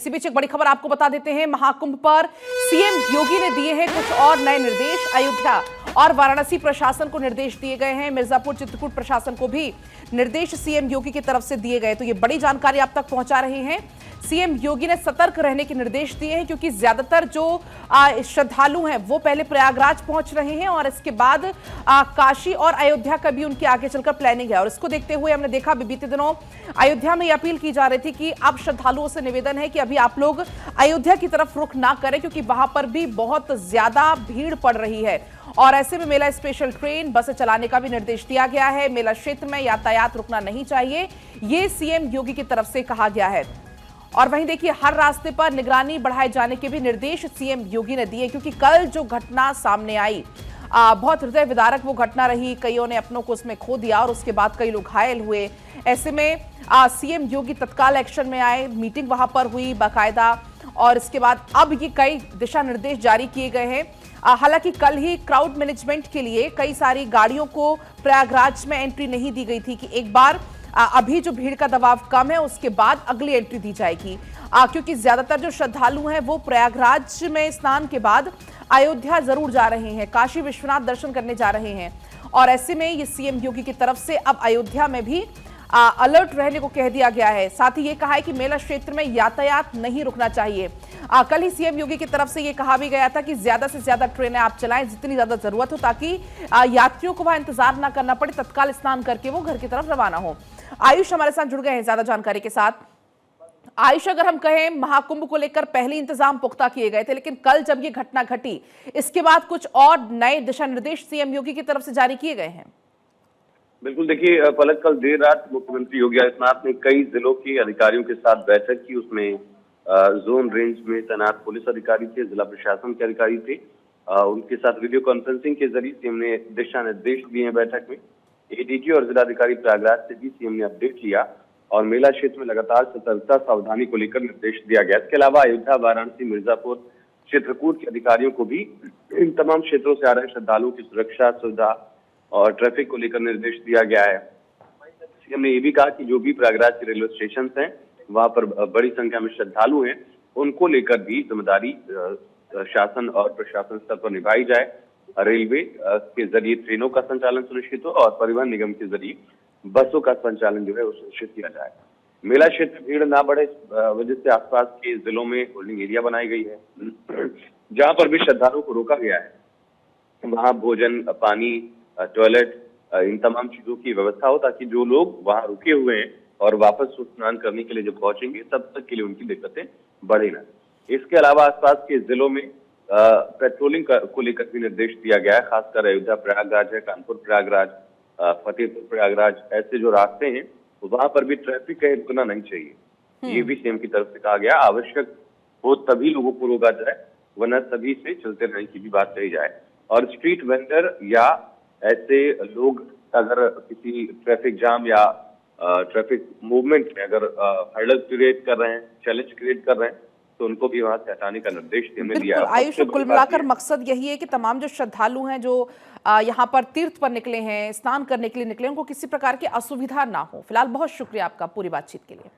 इसी बीच एक बड़ी खबर आपको बता देते हैं। महाकुंभ पर सीएम योगी ने दिए हैं कुछ और नए निर्देश। अयोध्या और वाराणसी प्रशासन को निर्देश दिए गए हैं। मिर्जापुर चित्रकूट प्रशासन को भी निर्देश सीएम योगी की तरफ से दिए गए। तो ये बड़ी जानकारी आप तक पहुंचा रहे हैं। सीएम योगी ने सतर्क रहने के निर्देश दिए हैं क्योंकि ज्यादातर जो श्रद्धालु हैं वो पहले प्रयागराज पहुंच रहे हैं और इसके बाद काशी और अयोध्या का भी उनकी आगे चलकर प्लानिंग है। और इसको देखते हुए हमने देखा बीते दिनों अयोध्या में अपील की जा रही थी कि अब श्रद्धालुओं से निवेदन है कि अभी आप लोग अयोध्या की तरफ रुख ना करें क्योंकि वहां पर भी बहुत ज्यादा भीड़ पड़ रही है। और ऐसे में मेला स्पेशल ट्रेन बसें चलाने का भी निर्देश दिया गया है। मेला क्षेत्र में यातायात रुकना नहीं चाहिए, ये सीएम योगी की तरफ से कहा गया है। और वहीं देखिए हर रास्ते पर निगरानी बढ़ाए जाने के भी निर्देश सीएम योगी ने दिए क्योंकि कल जो घटना सामने आई बहुत हृदय विदारक वो घटना रही। कईयों ने अपनों को उसमें खो दिया और उसके बाद कई लोग घायल हुए। ऐसे में सीएम योगी तत्काल एक्शन में आए, मीटिंग वहां पर हुई बाकायदा और इसके बाद अब ये कई दिशा निर्देश जारी किए गए हैं। हालांकि कल ही क्राउड मैनेजमेंट के लिए कई सारी गाड़ियों को प्रयागराज में एंट्री नहीं दी गई थी कि एक बार अभी जो भीड़ का दबाव कम है उसके बाद अगली एंट्री दी जाएगी क्योंकि ज्यादातर जो श्रद्धालु हैं वो प्रयागराज में स्नान के बाद अयोध्या जरूर जा रहे हैं, काशी विश्वनाथ दर्शन करने जा रहे हैं। और ऐसे में ये सीएम योगी की तरफ से अब अयोध्या में भी अलर्ट रहने को कह दिया गया है। साथ ही ये कहा है कि मेला क्षेत्र में यातायात नहीं रुकना चाहिए। कल ही सीएम योगी की तरफ से ये कहा भी गया था कि ज्यादा से ज्यादा ट्रेनें आप चलाएं जितनी ज्यादा जरूरत हो ताकि यात्रियों को वहां इंतजार ना करना पड़े, तत्काल स्नान करके वो घर की तरफ रवाना हो। आयुष हमारे साथ जुड़ गए हैं ज्यादा जानकारी के साथ। आयुष, अगर हम कहें महाकुंभ को लेकर पहले इंतजाम पुख्ता किए गए थे लेकिन कल जब ये घटना घटी इसके बाद कुछ और नए दिशा निर्देश सीएम योगी की तरफ से जारी किए गए हैं। बिल्कुल, देखिए पलक, कल देर रात मुख्यमंत्री योगी आदित्यनाथ ने कई जिलों के अधिकारियों के साथ बैठक की। उसमें जोन रेंज में तैनात पुलिस अधिकारी थे, जिला प्रशासन के अधिकारी थे। उनके साथ वीडियो कॉन्फ्रेंसिंग के जरिए सीएम ने दिशा निर्देश दिए हैं। बैठक में एडीजी और जिलाधिकारी प्रयागराज से भी सीएम ने अपडेट लिया और मेला क्षेत्र में लगातार सतर्कता सावधानी को लेकर निर्देश दिया गया। इसके अलावा अयोध्या, वाराणसी, मिर्जापुर, चित्रकूट के अधिकारियों को भी इन तमाम क्षेत्रों से आ रहे श्रद्धालुओं की सुरक्षा, सुविधा और ट्रैफिक को लेकर निर्देश दिया गया है। सीएम ने ये भी कहा कि जो भी प्रयागराज के रेलवे स्टेशन हैं वहां पर बड़ी संख्या में श्रद्धालु हैं, उनको लेकर भी जिम्मेदारी शासन और प्रशासन स्तर पर निभाई जाए। रेलवे के जरिए ट्रेनों का संचालन सुनिश्चित हो और परिवहन निगम के जरिए बसों का संचालन जो है वो सुनिश्चित किया जाए। मेला क्षेत्र में भीड़ ना बढ़े वजह से आसपास के जिलों में होल्डिंग एरिया बनाई गई है जहां पर भी श्रद्धालुओं को रोका गया है वहां भोजन, पानी, टॉयलेट, इन तमाम चीजों की व्यवस्था हो ताकि जो लोग वहां रुके हुए हैं और वापस स्नान करने के लिए जब पहुंचेंगे तब तक के लिए उनकी दिक्कतें बढ़े ना। इसके अलावा आसपास के जिलों में पेट्रोलिंग को लेकर भी निर्देश दिया गया है। खासकर अयोध्या प्रयागराज है, कानपुर प्रयागराज, फतेहपुर प्रयागराज, ऐसे जो रास्ते हैं वहां पर भी ट्रैफिक कहीं रुकना नहीं चाहिए। ये भी सीएम की तरफ से कहा गया। आवश्यक हो तभी लोगों को रोका जाए वरना सभी से चलते रहने की भी बात कही जाए। और स्ट्रीट वेंडर या ऐसे लोग अगर किसी ट्रैफिक जाम या ट्रैफिक मूवमेंट में अगर हर्डल क्रिएट कर रहे हैं, चैलेंज क्रिएट कर रहे हैं तो उनको भी वहां से हटाने का निर्देश दिया है। आयुष, कुल मिलाकर मकसद यही है कि तमाम जो श्रद्धालु हैं जो यहाँ पर तीर्थ पर निकले हैं, स्नान करने के लिए निकले, उनको किसी प्रकार की असुविधा ना हो। फिलहाल बहुत शुक्रिया आपका पूरी बातचीत के लिए।